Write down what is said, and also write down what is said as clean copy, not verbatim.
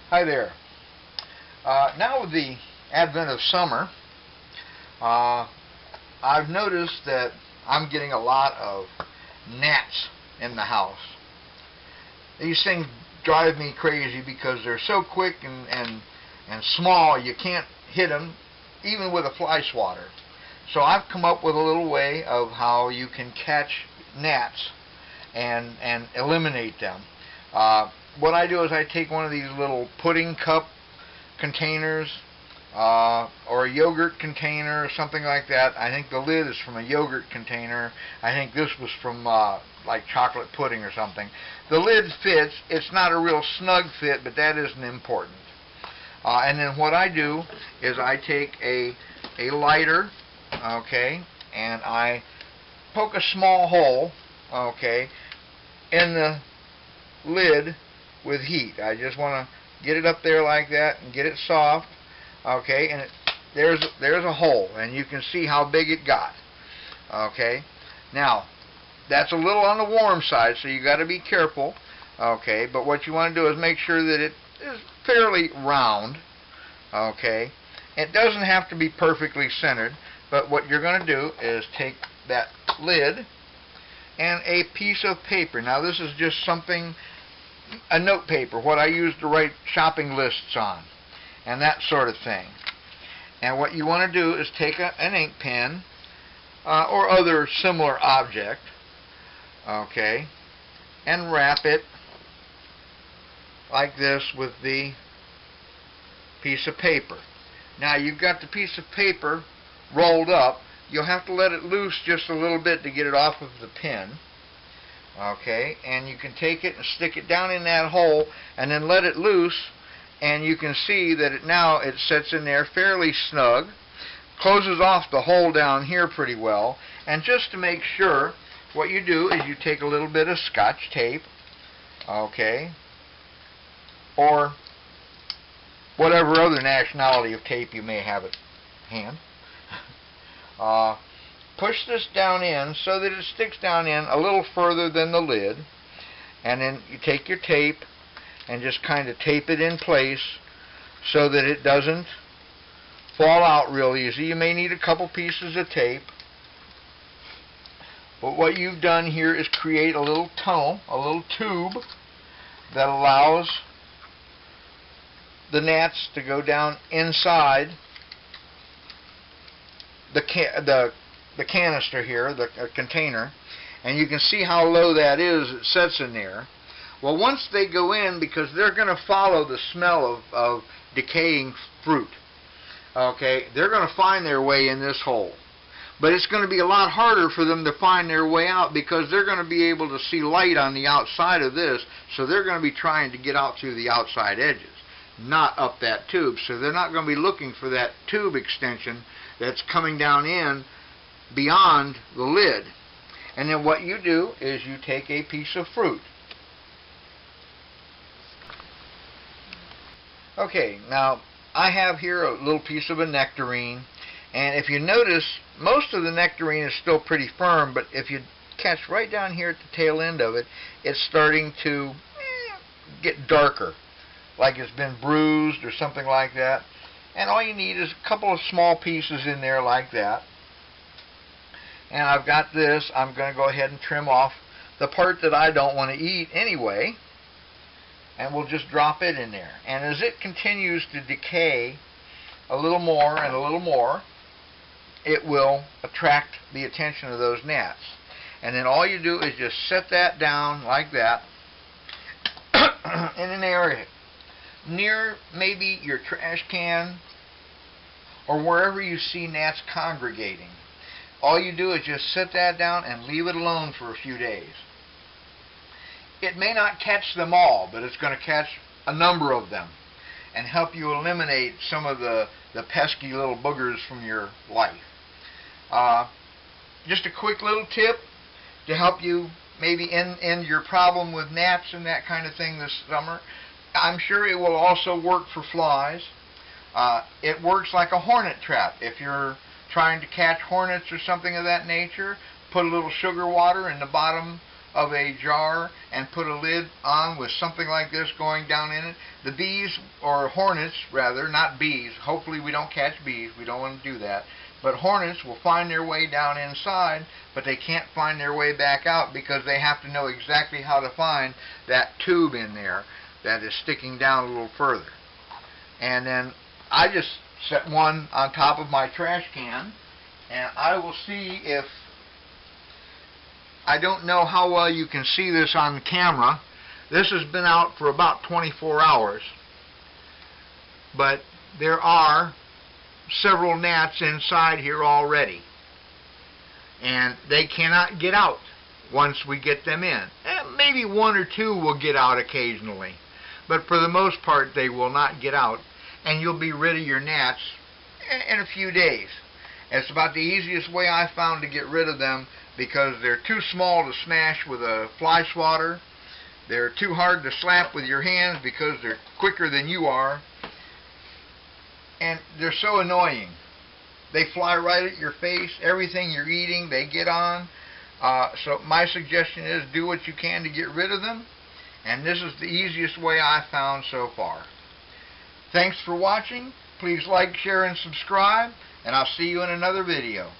Hi there. Now with the advent of summer, I've noticed that I'm getting a lot of gnats in the house. These things drive me crazy because they're so quick and small you can't hit them even with a fly swatter. So I've come up with a little way of how you can catch gnats and eliminate them. What I do is I take one of these little pudding cup containers or a yogurt container or something like that. I think the lid is from a yogurt container. I think this was from like chocolate pudding or something. The lid fits. It's not a real snug fit, but that isn't important. And then what I do is I take a lighter, okay, and I poke a small hole, okay, in the lid with heat. I just want to get it up there like that and get it soft, okay, and there's a hole, and you can see how big it got, okay. Now that's a little on the warm side, so you got to be careful, okay, but what you want to do is make sure that it is fairly round, okay. It doesn't have to be perfectly centered, but what you're going to do is take that lid and a piece of paper. Now this is just something, a note paper, what I use to write shopping lists on and that sort of thing. And what you want to do is take an ink pen or other similar object, okay, and wrap it like this with the piece of paper. Now you've got the piece of paper rolled up. You'll have to let it loose just a little bit to get it off of the pen, okay, and you can take it and stick it down in that hole and then let it loose, and you can see that it sits in there fairly snug, closes off the hole down here pretty well. And just to make sure, what you do is you take a little bit of Scotch tape, okay, or whatever other nationality of tape you may have at hand. Push this down in so that it sticks down in a little further than the lid, and then you take your tape and just kind of tape it in place so that it doesn't fall out real easy. You may need a couple pieces of tape, but what you've done here is create a little tunnel, a little tube that allows the gnats to go down inside the canister here, the container, and you can see how low that is. It sets in there. Well, once they go in, because they're going to follow the smell of decaying fruit, okay, they're going to find their way in this hole. But it's going to be a lot harder for them to find their way out because they're going to be able to see light on the outside of this, so they're going to be trying to get out through the outside edges, not up that tube. So they're not going to be looking for that tube extension that's coming down in beyond the lid. And then what you do is you take a piece of fruit. Okay, now I have here a little piece of a nectarine, and if you notice, most of the nectarine is still pretty firm, but if you catch right down here at the tail end of it, it's starting to get darker, like it's been bruised or something like that. And all you need is a couple of small pieces in there like that. And I've got this. I'm going to go ahead and trim off the part that I don't want to eat anyway, and we'll just drop it in there. And as it continues to decay a little more and a little more, it will attract the attention of those gnats. And then all you do is just set that down like that in an area near maybe your trash can or wherever you see gnats congregating. All you do is just set that down and leave it alone for a few days. It may not catch them all, but it's going to catch a number of them and help you eliminate some of the pesky little boogers from your life. Just a quick little tip to help you maybe end your problem with gnats and that kind of thing this summer. I'm sure it will also work for flies. It works like a hornet trap. If you're trying to catch hornets or something of that nature, put a little sugar water in the bottom of a jar and put a lid on with something like this going down in it, the bees, or hornets rather, not bees, hopefully we don't catch bees, we don't want to do that, but hornets will find their way down inside, but they can't find their way back out because they have to know exactly how to find that tube in there that is sticking down a little further. And then I just set one on top of my trash can, and I will see if, I don't know how well you can see this on the camera. This has been out for about 24 hours, but there are several gnats inside here already, and they cannot get out once we get them in. And maybe one or two will get out occasionally, but for the most part they will not get out, and you'll be rid of your gnats in a few days. It's about the easiest way I found to get rid of them, because they're too small to smash with a fly swatter. They're too hard to slap with your hands because they're quicker than you are. And they're so annoying. They fly right at your face. Everything you're eating, they get on. So my suggestion is do what you can to get rid of them. And this is the easiest way I've found so far. Thanks for watching. Please like, share, and subscribe. And I'll see you in another video.